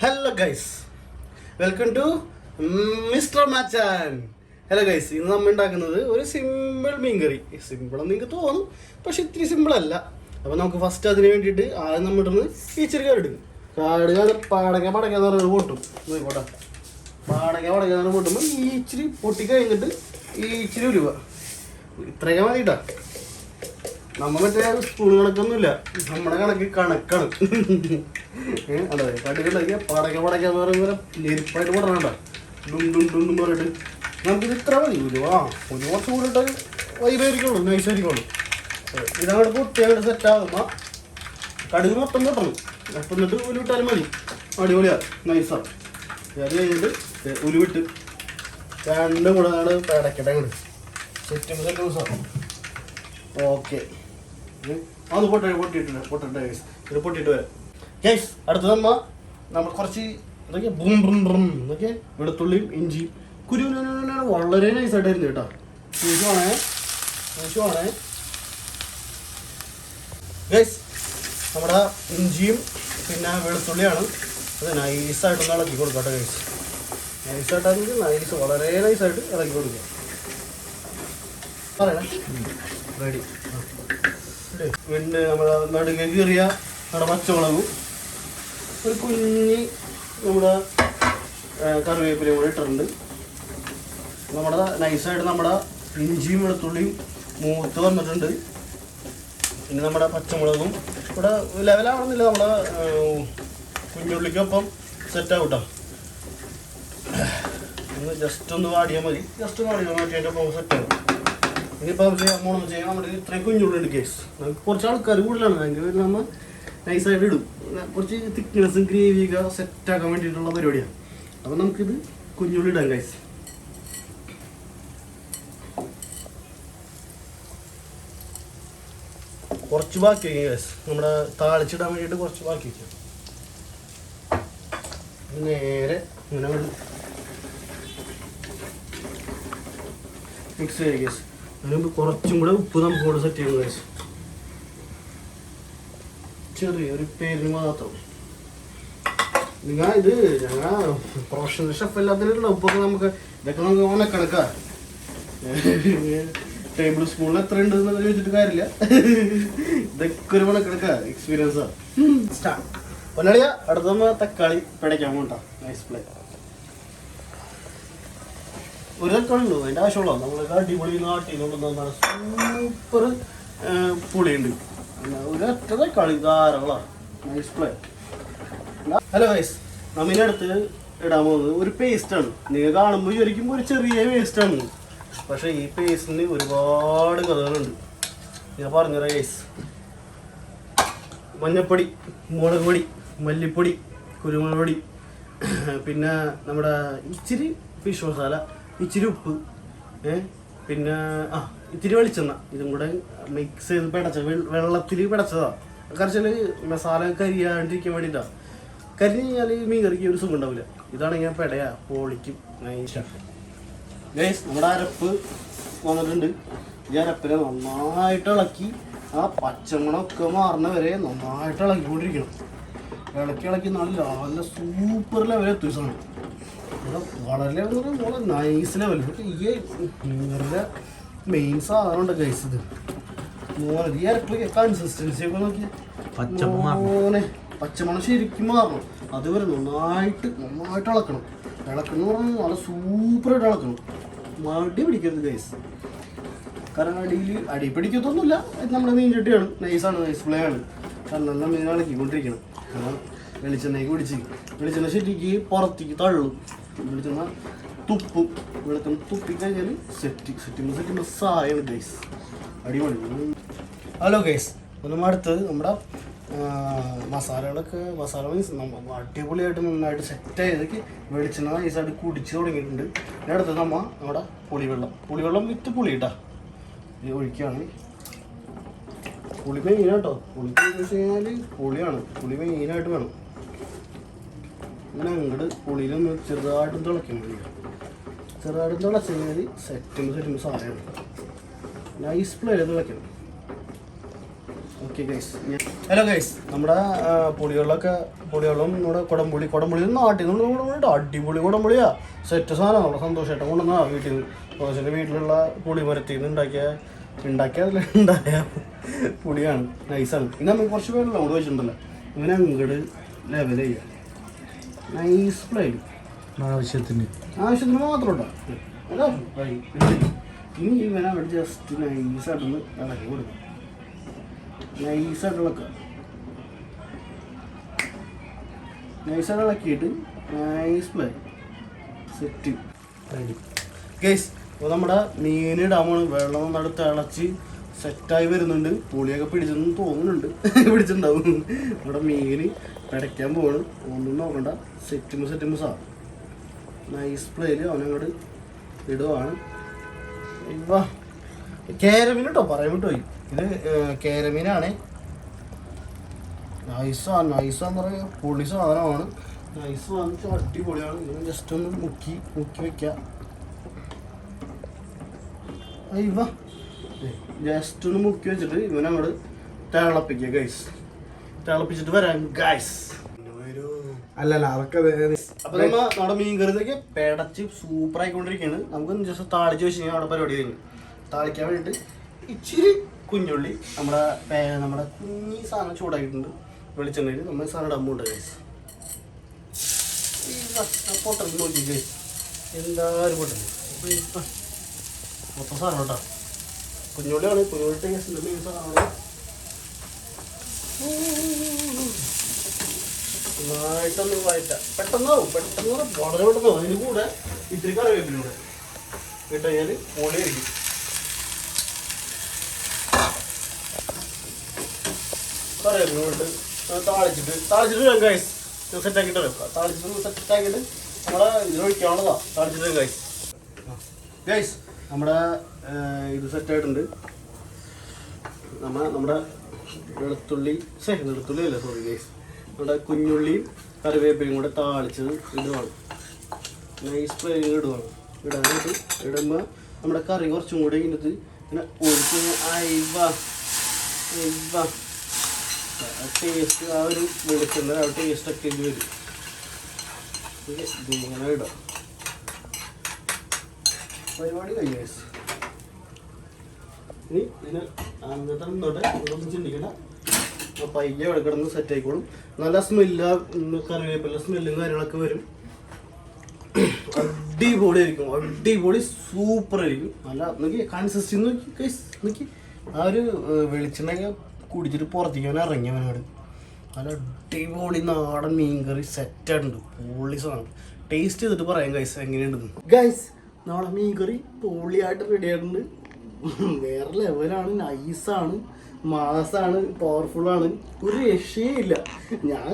Hello guys, welcome to mister Machan. Hello guys, ഇന്ന് നമ്മൾ ഉണ്ടാക്കുന്നത് ഒരു സിമ്പിൾ മീൻകറി. സിമ്പിളെന്ന് നിങ്ങൾക്ക് തോന്നും, പക്ഷെ ഇത്തിരി സിമ്പിളല്ല. അപ്പോൾ നമുക്ക് ഫസ്റ്റ് അതിന് വേണ്ടിയിട്ട് ആദ്യം നമ്മളിടുന്ന് ഇച്ചിരി കടുക് പാടങ്ങ എന്ന് പറയുന്നത് പൊട്ടും. നോക്കോട്ടെ, പാടങ്ങ എന്ന് പറയുന്നത് പൊട്ടുമ്പോൾ ഈ ഇച്ചിരി പൊട്ടി കഴിഞ്ഞിട്ട് ഈ ഇച്ചിരി ഉലുവ ഇത്രയൊക്കെ മതി കേട്ടോ. നമ്മൾ മറ്റേ സ്പൂൺ കണക്കൊന്നുമില്ല, നമ്മുടെ കണക്കാണ്. അതെ, കടുകുണ്ടാക്കിയ പടയ്ക്കാന്ന് പറയുമ്പോൾ നെരിപ്പായിട്ട് പറഞ്ഞാ ഡുണ്ടും പറഞ്ഞിട്ട് നമുക്കിത് ഇത്ര മതി. ഉലുവ കുറച്ച് കൂടിയിട്ട് വൈബായിരിക്കുള്ളൂ, നൈസായിരിക്കുള്ളൂ. ഇതങ്ങോട്ട് പൊട്ടി അങ്ങോട്ട് സെറ്റാകുമ്പോൾ കടുക് മൊത്തം പൊട്ടണം. അപ്പം എന്നിട്ട് ഉലുവിട്ടാലും മതി, അടിപൊളിയാണ്, നൈസാണ്. അത് കഴിഞ്ഞിട്ട് ഉലുവിട്ട് രണ്ടും കൂടെ അങ്ങോട്ട് പടക്കട്ടെ, അങ്ങോട്ട് സെറ്റും സാധനം. ഓക്കെ, അത് പൊട്ടിട്ട് ഇത് പൊട്ടിയിട്ട് വരാം ഗൈസ്. അടുത്ത നമ്മൾ കുറച്ച് എന്തൊക്കെയാ എന്തൊക്കെ വെളുത്തുള്ളിയും ഇഞ്ചിയും കുരുവിനാണ് വളരെ നൈസായിട്ടായിരുന്നു കേട്ടോ. ശേഷമാണേ ഗൈസ്, നമ്മുടെ ഇഞ്ചിയും പിന്നെ വെളുത്തുള്ളിയാണ്. അത് നൈസായിട്ടൊന്ന് ഇളക്കി കൊടുക്കട്ടെ ഗൈസ്. നൈസായിട്ടാണെങ്കിൽ വളരെ നൈസായിട്ട് ഇളക്കി കൊടുക്കുക. പറയണേ റെഡി. പിന്നെ നമ്മുടെ നടുക്ക് കീറിയ നമ്മുടെ പച്ചമുളകും ഒരു കുഞ്ഞി നമ്മുടെ കറിവേപ്പിലയും കൂടെ ഇട്ടിട്ടുണ്ട്. നമ്മുടെ നൈസായിട്ട് നമ്മുടെ ഇഞ്ചിയും വെളുത്തുള്ളിയും മൂത്ത് വന്നിട്ടുണ്ട്. പിന്നെ നമ്മുടെ പച്ചമുളകും ഇവിടെ ലെവലാവണമെന്നില്ല, നമ്മുടെ കുഞ്ഞുള്ളിക്കൊപ്പം സെറ്റാവും കേട്ടോ. ഒന്ന് ജസ്റ്റ് ഒന്ന് വാടിയാൽ മതി, അതിൻ്റെ ഒപ്പം സെറ്റാവും. ഇനിയിപ്പോൾ മോണെന്ന് വെച്ച് കഴിഞ്ഞാൽ നമ്മുടെ ഇത്രയും കുഞ്ഞുള്ളിണ്ട് കേസ്. നമുക്ക് കുറച്ച് ആൾക്കാർ കൂടുതലാണ്, അതിൻ്റെ പേരിൽ നമ്മൾ നൈസായിട്ട് ഇടും. കുറച്ച് തിക്നെസ്സും ഗ്രേവിയൊക്കെ സെറ്റാക്കാൻ വേണ്ടിയിട്ടുള്ള പരിപാടിയാണ്. അപ്പോൾ നമുക്കിത് കുഞ്ഞുള്ളി ഇടാം ഗൈസ്. കുറച്ച് ബാക്കി വയ്ക്കും ഗൈസ്, നമ്മുടെ താളിച്ചിടാൻ വേണ്ടിയിട്ട് കുറച്ച് ബാക്കി വയ്ക്കും. നേരെ ഇങ്ങനെ മിക്സ് ചെയ്യാം ഗൈസ്. അതിന് കുറച്ചും കൂടെ ഉപ്പ് നമുക്ക് കൂടെ സെറ്റ് ചെയ്യുന്നത് ഗൈസ്. ചെറിയൊരു പേരിന് മാത്രം. ഞങ്ങൾ പ്രൊഫഷണൽ ഷെഫ് എല്ലാത്തിനുള്ള ഉപ്പൊക്കെ ഇതൊക്കെ നമുക്ക് ഓണക്കണക്കാ. ടേബിൾ സ്പൂണിൽ എത്ര ഉണ്ട് എന്നൊക്കെ ചോദിച്ചിട്ട് കാര്യമില്ല, ഇതൊക്കെ ഒരു ഓണക്കണക്കാ, എക്സ്പീരിയൻസാ. സ്റ്റാർട്ട്. പൊന്നാളിയ അടുത്ത നമ്മൾ തക്കാളി പിടയ്ക്കാൻ പോകണ്ട. Nice play. ഒരു തക്കാളി ഉള്ളൂ, അതിൻ്റെ ആവശ്യമുള്ളൂ. നമ്മളൊക്കെ അടിപൊളി നാട്ടിൽ നിന്നുകൊണ്ടുവന്ന സൂപ്പർ പുളിയുണ്ട്. ഒരു ഒറ്റ തക്കാളി ധാരാളമാണ്. Nice play. ഹലോ ഗൈസ്, നമ്മിൻ്റെ അടുത്ത് ഇടാൻ പോകുന്നത് ഒരു പേസ്റ്റാണ്. നിങ്ങൾ കാണുമ്പോൾ വിചാരിക്കുമ്പോൾ ഒരു ചെറിയ പേസ്റ്റാണ്, പക്ഷേ ഈ പേസ്റ്റിന് ഒരുപാട് കഥകളുണ്ട്. ഞാൻ പറഞ്ഞുതരാം ഗൈസ്. മഞ്ഞപ്പൊടി, മുളക് പൊടി, മല്ലിപ്പൊടി, കുരുമുളക് പൊടി, പിന്നെ നമ്മുടെ ഇച്ചിരി ഫിഷ് മസാല, ഇച്ചിരി ഉപ്പ്, പിന്നെ ഇത്തിരി വെളിച്ചെണ്ണ, ഇതും കൂടെ മിക്സ് ചെയ്ത് വെള്ളത്തിൽ പിടച്ചതാണ്. കാരണം മസാല കരിയാണ്ടിരിക്കാൻ വേണ്ടിയിട്ടാണ്. കരിഞ്ഞ് കഴിഞ്ഞാൽ മീൻ കറിക്ക് ഒരു സുഖം ഉണ്ടാവില്ല. ഇതാണെങ്കിൽ പെടയാ പൊളിക്കും നൈസാണ് ഗൈസ്. നമ്മുടെ അരപ്പ് വന്നിട്ടുണ്ട്. ഈ അരപ്പിനെ നന്നായിട്ട് ഇളക്കി ആ പച്ചമണമൊക്കെ മാറുന്ന വരെ നന്നായിട്ട് ഇളക്കിക്കൊണ്ടിരിക്കണം. ഇളക്കി നല്ല സൂപ്പർ ലെവൽ എത്തും സാധനം. വളരെ ലെവൽ വളരെ നൈസ് ലെവൽ. ഈ മീൻകറിയുടെ മെയിൻ സാധനം ഉണ്ട് ഗൈസ്. ഇത് ഈ അരപ്പ് കൺസിസ്റ്റൻസി ഒക്കെ നോക്കി പച്ചമണം ശരിക്കും മാറണം. അതുവരെ നന്നായിട്ട് ഇളക്കണം. ഇളക്കണം പറഞ്ഞാൽ നല്ല സൂപ്പറായിട്ട് ഇളക്കണം. മടി പിടിക്കരുത് ഗൈസ്. കാരണം അടി പിടിക്കത്തൊന്നുമില്ല. നമ്മുടെ മീൻ ചട്ടിയാണ്, നൈസാണ്, നൈസ് പ്ലേ ആണ്. കാരണം നല്ല മീൻ ഇളക്കിക്കൊണ്ടിരിക്കണം. കാരണം വെളിച്ചെണ്ണയ്ക്ക് വെളിച്ചെണ്ണ ശരിക്ക് പുറത്തേക്ക് തള്ളും. വെളിച്ചെണ്ണ തുപ്പിക്കഴിഞ്ഞാൽ സെറ്റ് സായാണ് ഗൈസ്. അടിപൊളി. ഹലോ ഗൈസ്, നമ്മൾ അടുത്തത് നമ്മുടെ മസാല മീൻസ് അടിപൊളിയായിട്ട് നന്നായിട്ട് സെറ്റ് ചെയ്തൊക്കെ വെളിച്ചെണ്ണ നൈസായിട്ട് കുടിച്ച് തുടങ്ങിയിട്ടുണ്ട്. പിന്നെ അടുത്തത് നമ്മുടെ പുളിവെള്ളം വിത്ത് പുളി കേട്ടോ ഇത് ഒഴിക്കുകയാണ്. പുളി മെയിനാട്ടോ. പുളിക്ക് വെച്ച് കഴിഞ്ഞാൽ പുളി മെയിനായിട്ട് വേണം. അങ്ങനെ അങ്ങോട്ട് പുളിയിലൊന്ന് ചെറുതായിട്ടും തിളയ്ക്കണം. ചെറുതായിട്ടും തിളച്ച് കഴിഞ്ഞാൽ സെറ്റുമ്പോൾ സാധനമാണ്. നൈസ് പ്ലേ തിളയ്ക്കണം. Okay, okay guys. Hello guys, നമ്മുടെ പൊടിവെള്ളം നമ്മുടെ കുടംപുളി നാട്ടിൽ നിന്ന് അടിപൊളി കുടംപുളിയാ. സെറ്റ് സാധനം നമ്മുടെ സന്തോഷമായിട്ട് കൊണ്ടുവന്നാ വീട്ടിൽ നിന്ന്. സന്തോഷൻ്റെ വീട്ടിലുള്ള പുളിമരത്തിൽ നിന്ന് ഉണ്ടായ പുളിയാണ്. നൈസാണ്. ഇനി നമുക്ക് കുറച്ച് പേരുള്ള അവിടെ വെച്ചിട്ടുണ്ടല്ലോ, ഇങ്ങനെ അങ്ങോട്ട് ലെവൽ ചെയ്യുക. നൈസ് ഫ്ലൈ ആവശ്യത്തിന് മാത്രം ഉണ്ടാവും. ഇനി ഇങ്ങനെ അവിടെ ജസ്റ്റ് നൈസായിട്ടൊന്ന് ഇളക്കി കൊടുക്കും. നൈസായിട്ട് ഇളക്കിയിട്ട് nice fly set ready guys. അപ്പോൾ നമ്മുടെ മീനിടാമാണ്. വെള്ളം നടുത്ത് ഇളച്ച് സെറ്റായി വരുന്നുണ്ട്. പുളിയൊക്കെ പിടിച്ചെന്ന് തോന്നുന്നുണ്ട്. പിടിച്ചിട്ടുണ്ടാവും. നമ്മുടെ മീൻ പിടയ്ക്കാൻ പോവാണ്. ഒന്നും നോക്കണ്ട, സെറ്റുമ്പ് സാധനം നൈസ് പ്ലേയിൽ അവനങ്ങോട്ട് ഇടുവാണ്. ഇവാ കേരമീൻ കേട്ടോ, പറയാൻ വിട്ടുപോയി. ഇത് കേരമീനാണ്. നൈസാന്ന് പറയുക, പൊളി സാധനമാണ്. നൈസ് വാങ്ങിച്ച അടിപൊളിയാണ്. ഇങ്ങനെ ജസ്റ്റ് ഒന്ന് മുക്കി വെക്കുക. ഇവ ജസ്റ്റ് ഒന്ന് മുക്കി വെച്ചിട്ട് ഇവനങ്ങോട്ട് തിളപ്പിക്കുക ഗൈസ്. തിളപ്പിച്ചിട്ട് വരാം ഗൈസ്. അല്ലല്ല അതൊക്കെ അപ്പൊ നമ്മുടെ മീൻ കറിയൊക്കെ പെടച്ച് സൂപ്പർ ആയിക്കൊണ്ടിരിക്കുകയാണ്. നമുക്ക് ജസ്റ്റ് താളിച്ച് വെച്ച് കഴിഞ്ഞാൽ അവിടെ പരിപാടി കഴിഞ്ഞു. താളിക്കാൻ വേണ്ടിയിട്ട് ഇച്ചിരി കുഞ്ഞുള്ളി നമ്മുടെ കുഞ്ഞി സാധനം ചൂടാക്കിയിട്ടുണ്ട്. വെളിച്ചെണ്ണയിൽ നമ്മൾ സാധനം ഇടുമ്പോൾ ഗൈസ്. പൊട്ടൽ നോക്കി ഗൈസ്, എന്തായാലും പൊട്ടൽ മൊത്തം സാധനം കേട്ടോ. കുഞ്ഞുള്ളിയാണ്. കുഞ്ഞുള്ളി ടേസ്റ്റ് മെയിൻ സാധനമാണ്. നന്നായിട്ടൊന്ന് വഴറ്റാം. പെട്ടെന്ന് വളരെ പെട്ടെന്ന്. അതിന് കൂടെ ഇത്തിരി കറിവേപ്പിലൂടെ ഇട്ട് കഴിഞ്ഞാൽ പൊളിയായിരിക്കും. കറിവേപ്പിലോട്ട് താളിച്ചിട്ട് ഗൈസ് സെറ്റാക്കിയിട്ട് വെക്കാം. താളിച്ചിട്ട് സെറ്റാക്കിയിട്ട് നമ്മളെ ഇതിലൊഴിക്കാവുന്നതാ. താളിച്ചിട്ട് ഗൈസ് നമ്മുടെ ഇത് സെറ്റായിട്ടുണ്ട്. നമ്മുടെ വെളുത്തുള്ളി അല്ല സോറി ഗൈസ്, നമ്മുടെ കുഞ്ഞുള്ളിയും കറിവേപ്പിലയും കൂടെ താളിച്ചത് ഇടുവാണ്. Nice fry ഇടുവാണ്. ഇടുമ്പോൾ നമ്മുടെ കറി കുറച്ചും കൂടെ ഇതിനകത്ത് ഇങ്ങനെ ഒഴിച്ച് ടേസ്റ്റ്, ആ ഒരു വെളിച്ചെണ്ണ ആ ടേസ്റ്റൊക്കെ ഇത് വരും. ഇങ്ങനെ ഇടാം. പരിപാടി കഴിഞ്ഞു. ഇനി ഇതിന് അങ്ങനത്തെ നിന്നോട്ടെ ഇതൊന്നും ചിന്തിക്കണ്ട. പയ്യെ ഇവിടെ കിടന്ന് സെറ്റ് ആയിക്കോളും. നല്ല കറിവേപ്പില സ്മെല്ലും കാര്യങ്ങളൊക്കെ വരും. അടിപൊളി ആയിരിക്കും. അടിപൊളി സൂപ്പർ ആയിരിക്കും. നല്ല നോക്കി കൺസിസ്റ്റൻസി നോക്കി. ആ ഒരു വെളിച്ചെണ്ണയൊക്കെ കുടിച്ചിട്ട് പുറത്തേക്ക് ഇറങ്ങിയവനോട് നല്ല അടിപൊളി നാടൻ മീൻകറി സെറ്റായിട്ടുണ്ട്. പൊളി സാധനം. ടേസ്റ്റ് ചെയ്തിട്ട് പറയാം ഗൈസ് എങ്ങനെയുണ്ടെന്ന്. ഗൈസ് നാളെ മീൻകറി പൊളിയായിട്ട് റെഡി ആയിട്ടുണ്ട്. വേറെ ലെവലാണ്. നൈസാണ്, മാസാണ്, പവർഫുള്ളാണ്. ഒരു രക്ഷയില്ല. ഞാൻ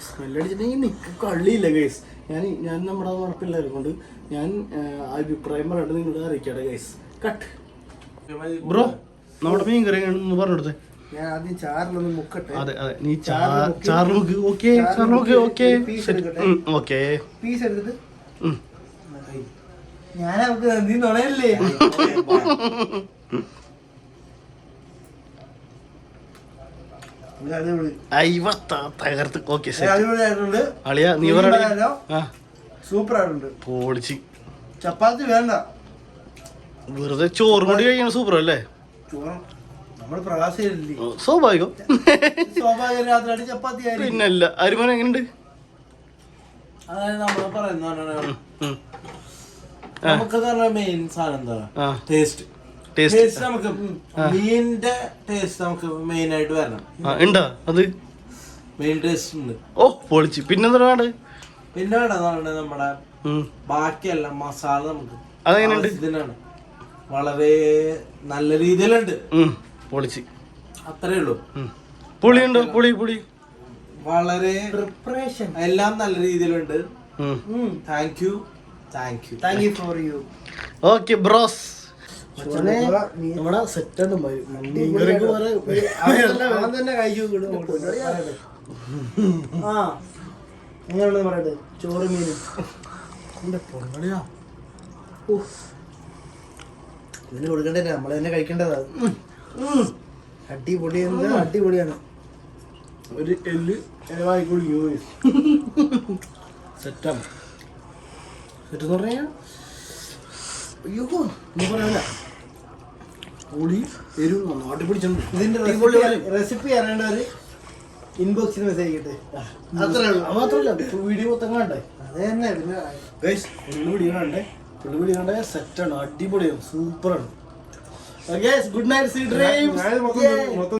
സ്മെല്ലടിച്ചിട്ടുണ്ടെങ്കിൽ കള്ളിയില്ല ഗൈസ്. ഞാൻ നമ്മുടെ ഉറപ്പില്ലാതെ കൊണ്ട് ഞാൻ അഭിപ്രായം പറഞ്ഞിട്ട് നിങ്ങളോട് അറിയിക്കട്ടെ ഗൈസ്. കട്ട് ബ്രോ, നമ്മുടെ മീൻ കറി ഒന്ന് പറഞ്ഞെടുത്തേ. ഞാൻ ആദ്യം ചാറിലൊന്ന് മുക്കട്ടെ. അതെ നീ ചാറിൽ മുക്ക്. ഓക്കെ പീസ് എടുത്തിട്ട് ഞാൻ നമുക്ക് നീ നുണയല്ലേ. തകർത്ത്. ഓക്കെ അളിയ നീ സൂപ്പർ ആയിട്ടുണ്ട്. പൊളിച്ച്. ചപ്പാത്തി വേണ്ട, വെറുതെ ചോറ് കൂടി കഴിക്കണം. സൂപ്പർ അല്ലേ? നമ്മള് പ്രവാസിയല്ലേ, സ്വാഭാവികം. രാത്രി ചപ്പാത്തി പിന്നല്ല. അരിമോൻ എങ്ങനെയുണ്ട്? അതായത് നമ്മള് പറയുന്ന നമുക്ക് മെയിൻ സാധനം എന്താ ടേസ്റ്റ്. നമുക്ക് മീനിന്റെ ടേസ്റ്റ് നമുക്ക് മെയിൻ ആയിട്ട് വരണം. ഉണ്ടാ അത് മെയിൻ ടേസ്റ്റ് ഉണ്ട്. ഓ പൊളിച്ച്. പിന്നെന്താ വേണ്ട? പിന്നെ വേണ്ട നമ്മുടെ ബാക്കിയെല്ലാം മസാല നമുക്ക് അതെങ്ങനെയുണ്ട്? ഇതിനാണ് വളരെ നല്ല രീതിയിലുണ്ട്. പൊളിച്ച്. അത്രേ ഉള്ളൂ. പുളിയുണ്ടോ? പുളി വളരെ പ്രിപ്പറേഷൻ എല്ലാം നല്ല രീതിയിലുണ്ട്. Thank you for you. Okay bros. നമ്മുടെ സെറ്റാണ്. എങ്ങനെയാണ് പറയട്ടെ ചോറ് മീനും ഇതിന് കൊടുക്കണ്ടേ, നമ്മൾ തന്നെ കഴിക്കേണ്ടതാ. അടിപൊളി അടിപൊളിയാണ്. ഒരു എല്ല് വായി കുടിക്കും. സെറ്റാണ്. സെറ്റ് എന്ന് പറഞ്ഞാൽ അയ്യോ ഒന്നും പറയാനില്ല. പുളി എരിവ് നന്നായിട്ട് പിടിച്ചിട്ടുണ്ട്. ഇതിന്റെ റെസിപ്പി അറിയേണ്ടവർ ഇൻബോക്സിൽ മെസ്സേജ് ചെയ്യട്ടെ. അത്രേ ഉള്ളൂ. അത് മാത്രമല്ല വീഡിയോ മൊത്തം കാണണ്ടേ. അത് തന്നെ. പിന്നെ ഫുള്ള് വീഡിയോ കാണണ്ടേ. ഫുള്ള് വീഡിയോ കണ്ടേ. സെറ്റാണ്. അടിപൊളിയാണ്. സൂപ്പറാണ്. Good night.